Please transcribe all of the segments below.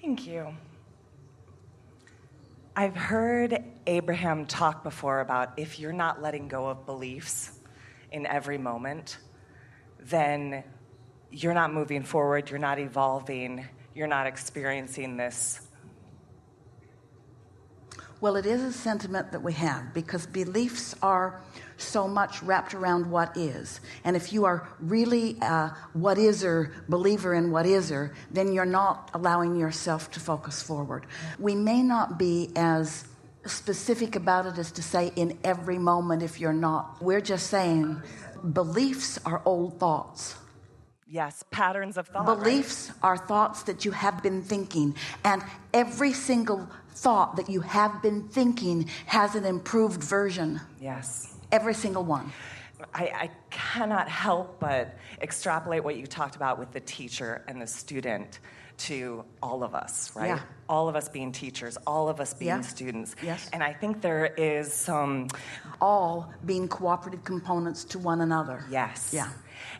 Thank you. I've heard Abraham talk before about if you're not letting go of beliefs in every moment, then you're not moving forward, you're not evolving, you're not experiencing this. Well, it is a sentiment that we have because beliefs are so much wrapped around what is. And if you are really what is-er, believer in what is-er, then you're not allowing yourself to focus forward. We may not be as specific about it as to say in every moment if you're not. We're just saying beliefs are old thoughts. Yes, patterns of thought. Beliefs are thoughts that you have been thinking, and every single thought that you have been thinking has an improved version. Yes. Every single one. I cannot help but extrapolate what you talked about with the teacher and the student to all of us, right? Yeah. All of us being teachers, all of us being Yeah. students. Yes. And I think there is some... All being cooperative components to one another. Yes. Yeah.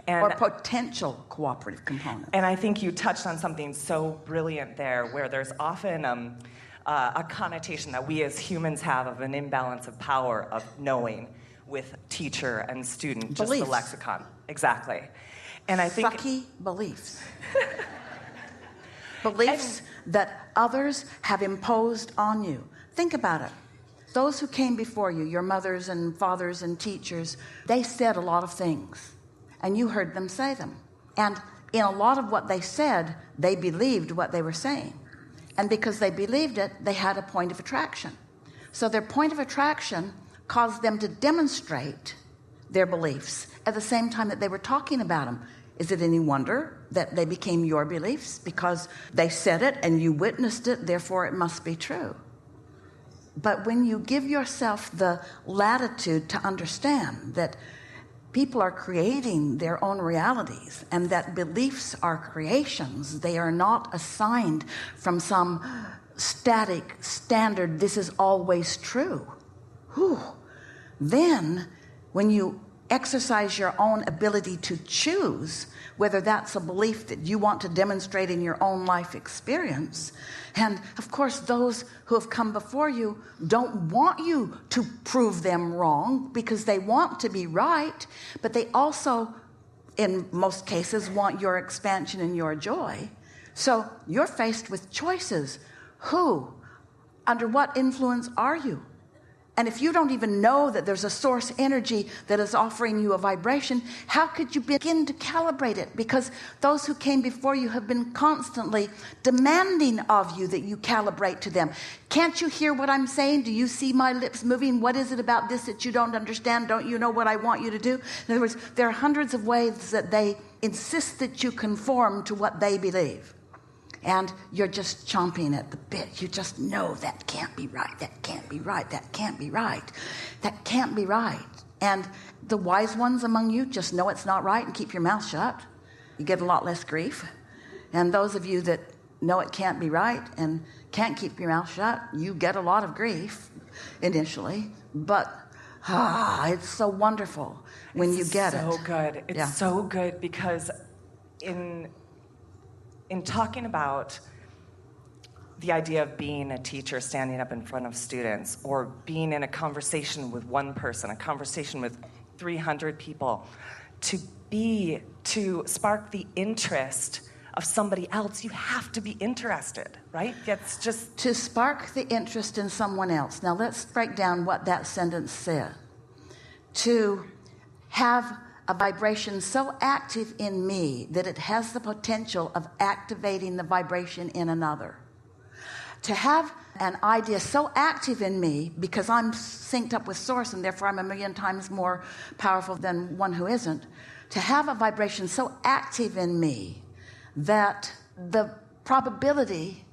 And, or potential cooperative components. And I think you touched on something so brilliant there, where there's often a connotation that we as humans have of an imbalance of power of knowing with teacher and student, just Beliefs. the lexicon. Exactly. And I think... Sucky beliefs. Beliefs that others have imposed on you. Think about it. Those who came before you, your mothers and fathers and teachers, they said a lot of things, and you heard them say them. And in a lot of what they said, they believed what they were saying. And because they believed it, they had a point of attraction. So their point of attraction caused them to demonstrate their beliefs at the same time that they were talking about them. Is it any wonder that they became your beliefs? Because they said it and you witnessed it, therefore it must be true. But when you give yourself the latitude to understand that people are creating their own realities and that beliefs are creations, they are not assigned from some static standard, this is always true. Whew. Then when you exercise your own ability to choose whether that's a belief that you want to demonstrate in your own life experience. And of course, those who have come before you don't want you to prove them wrong because they want to be right, but they also, in most cases, want your expansion and your joy. So you're faced with choices. Who? Under what influence are you? And if you don't even know that there's a source energy that is offering you a vibration, how could you begin to calibrate it? Because those who came before you have been constantly demanding of you that you calibrate to them. Can't you hear what I'm saying? Do you see my lips moving? What is it about this that you don't understand? Don't you know what I want you to do? In other words, there are hundreds of ways that they insist that you conform to what they believe. And you're just chomping at the bit. You just know that can't be right. That can't be right. That can't be right. That can't be right. And the wise ones among you just know it's not right and keep your mouth shut. You get a lot less grief. And those of you that know it can't be right and can't keep your mouth shut, you get a lot of grief initially. But it's so wonderful when you get it. It's so good. It's so good because in talking about the idea of being a teacher standing up in front of students or being in a conversation with one person, a conversation with 300 people, to spark the interest of somebody else, you have to be interested, right? It's just... To spark the interest in someone else. Now let's break down what that sentence said. To have a vibration so active in me that it has the potential of activating the vibration in another. To have an idea so active in me because I'm synced up with source and therefore I'm a million times more powerful than one who isn't. To have a vibration so active in me that the probability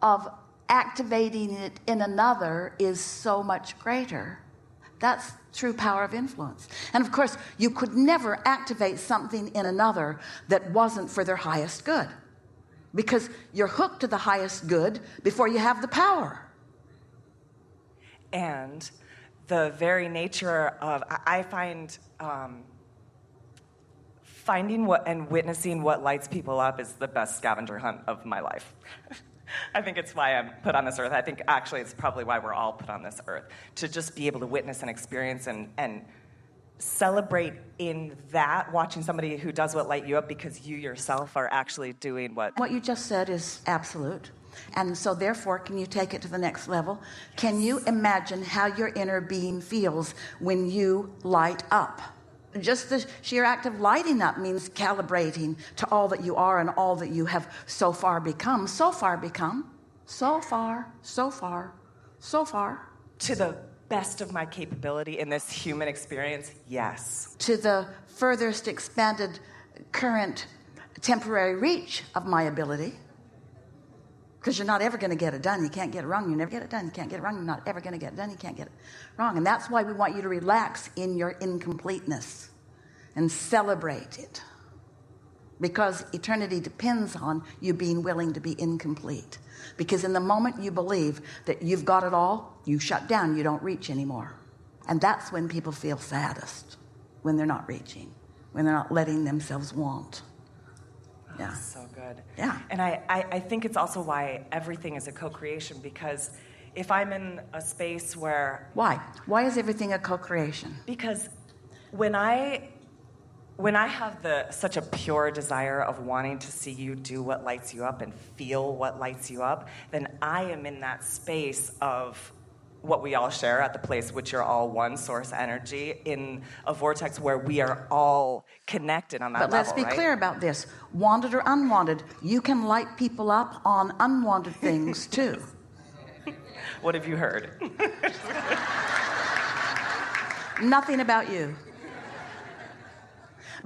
of activating it in another is so much greater. That's true power of influence. And of course, you could never activate something in another that wasn't for their highest good. Because you're hooked to the highest good before you have the power. And the very nature of, I find finding what and witnessing what lights people up is the best scavenger hunt of my life. I think it's why I'm put on this earth. I think actually it's probably why we're all put on this earth, to just be able to witness and experience and celebrate in that, watching somebody who does what light you up because you yourself are actually doing what you just said is absolute. And so therefore, can you take it to the next level? Can you imagine how your inner being feels when you light up? Just the sheer act of lighting up means calibrating to all that you are and all that you have so far become. So far become. So far, so far, so far. To the best of my capability in this human experience, yes. To the furthest expanded current temporary reach of my ability. Because you're not ever going to get it done. You can't get it wrong. You never get it done. You can't get it wrong. You're not ever going to get it done. You can't get it wrong. And that's why we want you to relax in your incompleteness and celebrate it. Because eternity depends on you being willing to be incomplete. Because in the moment you believe that you've got it all, you shut down. You don't reach anymore. And that's when people feel saddest. When they're not reaching. When they're not letting themselves want. Yeah. So good. Yeah. And I think it's also why everything is a co-creation, because if I'm in a space where... Why? Why is everything a co-creation? Because when I have such a pure desire of wanting to see you do what lights you up and feel what lights you up, then I am in that space of what we all share at the place, which are all one source energy in a vortex where we are all connected on that level. But let's be clear about this. Wanted or unwanted, you can light people up on unwanted things too. What have you heard? Nothing about you.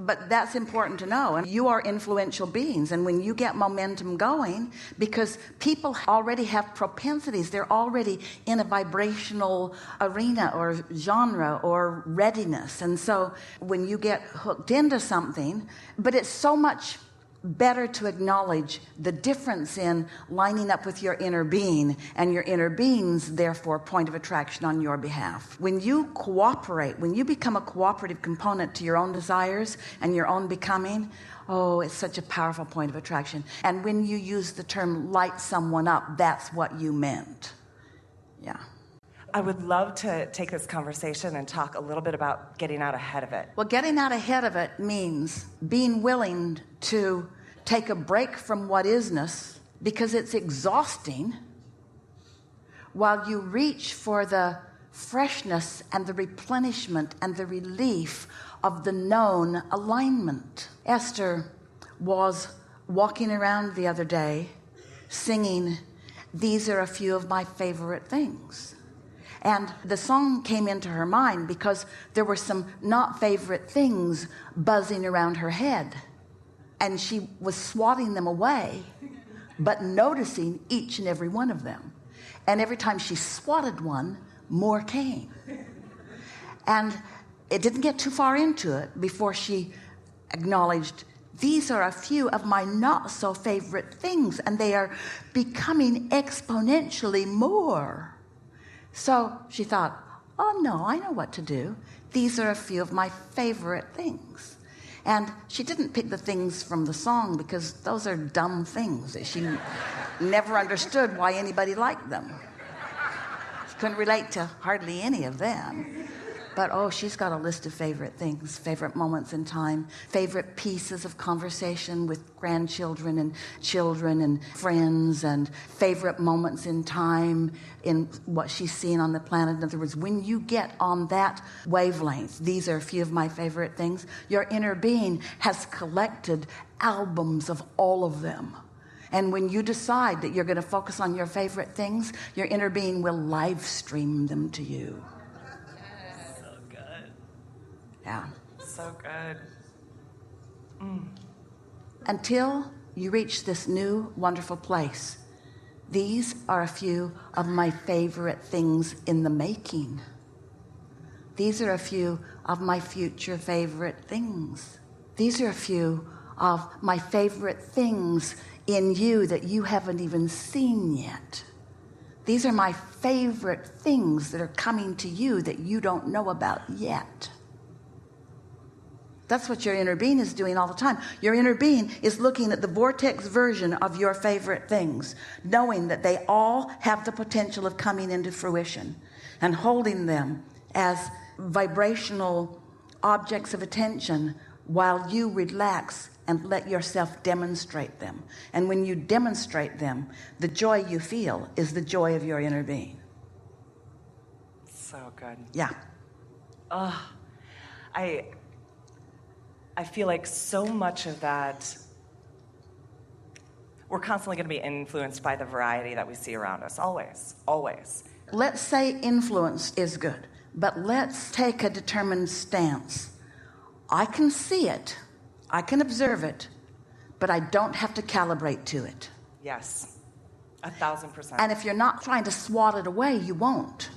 But that's important to know. And you are influential beings. And when you get momentum going, because people already have propensities, they're already in a vibrational arena or genre or readiness. And so when you get hooked into something, but it's so much better to acknowledge the difference in lining up with your inner being and your inner being's, therefore, point of attraction on your behalf. When you cooperate, when you become a cooperative component to your own desires and your own becoming, oh, it's such a powerful point of attraction. And when you use the term light someone up, that's what you meant. Yeah. I would love to take this conversation and talk a little bit about getting out ahead of it. Well, getting out ahead of it means being willing to take a break from what isness, because it's exhausting, while you reach for the freshness and the replenishment and the relief of the known alignment. Esther was walking around the other day singing, "These are a few of my favorite things." And the song came into her mind because there were some not favorite things buzzing around her head. And she was swatting them away, but noticing each and every one of them. And every time she swatted one, more came. And it didn't get too far into it before she acknowledged, these are a few of my not so favorite things, and they are becoming exponentially more. So she thought, oh no, I know what to do. These are a few of my favorite things. And she didn't pick the things from the song because those are dumb things that she never understood why anybody liked them. She couldn't relate to hardly any of them. But oh, she's got a list of favorite things, favorite moments in time, favorite pieces of conversation with grandchildren and children and friends, and favorite moments in time in what she's seen on the planet. In other words, when you get on that wavelength, these are a few of my favorite things, your inner being has collected albums of all of them. And when you decide that you're going to focus on your favorite things, your inner being will live stream them to you. Yeah. So good. Until you reach this new, wonderful place, these are a few of my favorite things in the making. These are a few of my future favorite things. These are a few of my favorite things in you that you haven't even seen yet. These are my favorite things that are coming to you that you don't know about yet. That's what your inner being is doing all the time. Your inner being is looking at the vortex version of your favorite things, knowing that they all have the potential of coming into fruition, and holding them as vibrational objects of attention while you relax and let yourself demonstrate them. And when you demonstrate them, the joy you feel is the joy of your inner being. So good. Yeah. I feel like so much of that, we're constantly going to be influenced by the variety that we see around us. Always, always. Let's say influence is good, but let's take a determined stance. I can see it, I can observe it, but I don't have to calibrate to it. Yes, 1,000%. And if you're not trying to swat it away, you won't.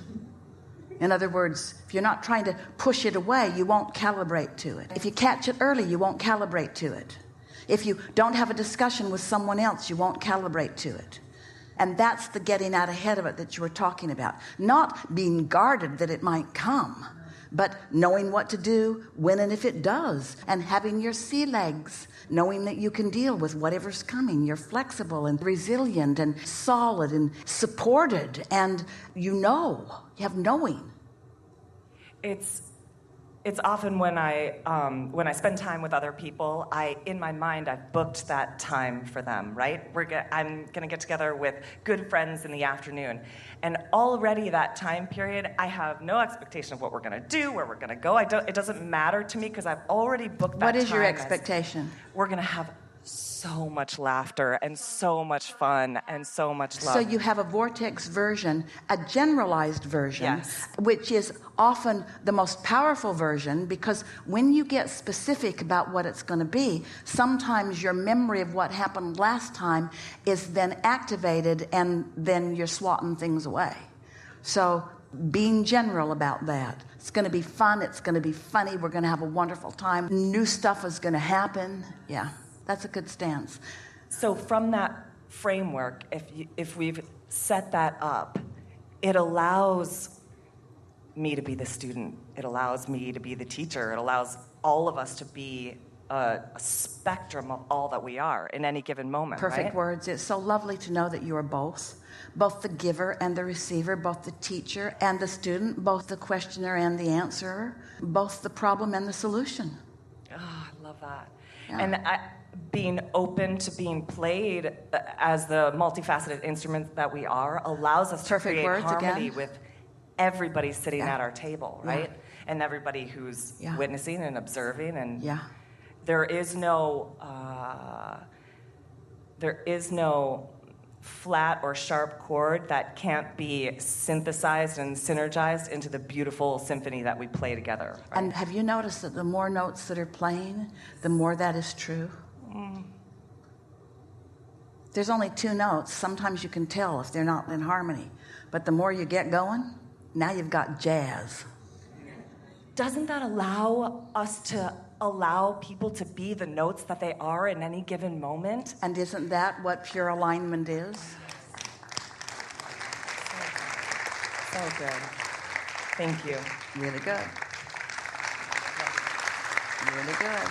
In other words, if you're not trying to push it away, you won't calibrate to it. If you catch it early, you won't calibrate to it. If you don't have a discussion with someone else, you won't calibrate to it. And that's the getting out ahead of it that you were talking about. Not being guarded that it might come, but knowing what to do when and if it does, and having your sea legs, knowing that you can deal with whatever's coming. You're flexible and resilient and solid and supported, and you have knowing. It's often when I spend time with other people, in my mind I've booked that time for them, right? I'm gonna get together with good friends in the afternoon, and already that time period I have no expectation of what we're gonna do, where we're gonna go. It doesn't matter to me because I've already booked that time. What is your expectation? We're gonna have so much laughter and so much fun and so much love. So you have a vortex version, a generalized version, yes, which is often the most powerful version, because when you get specific about what it's going to be, sometimes your memory of what happened last time is then activated, and then you're swatting things away. So being general about that. It's going to be fun. It's going to be funny. We're going to have a wonderful time. New stuff is going to happen. Yeah. That's a good stance. So from that framework, if we've set that up, it allows me to be the student. It allows me to be the teacher. It allows all of us to be a spectrum of all that we are in any given moment. Perfect right? words. It's so lovely to know that you are both the giver and the receiver, both the teacher and the student, both the questioner and the answerer, both the problem and the solution. Oh, I love that. Yeah. And being open to being played as the multifaceted instrument that we are allows us to create harmony with everybody sitting at our table, right? Yeah. And everybody who's witnessing and observing, and there is no flat or sharp chord that can't be synthesized and synergized into the beautiful symphony that we play together. Right? And have you noticed that the more notes that are playing, the more that is true? There's only 2 notes. Sometimes you can tell if they're not in harmony. But the more you get going, now you've got jazz. Doesn't that allow us to allow people to be the notes that they are in any given moment? And isn't that what pure alignment is? So good. Thank you. Really good. Really good.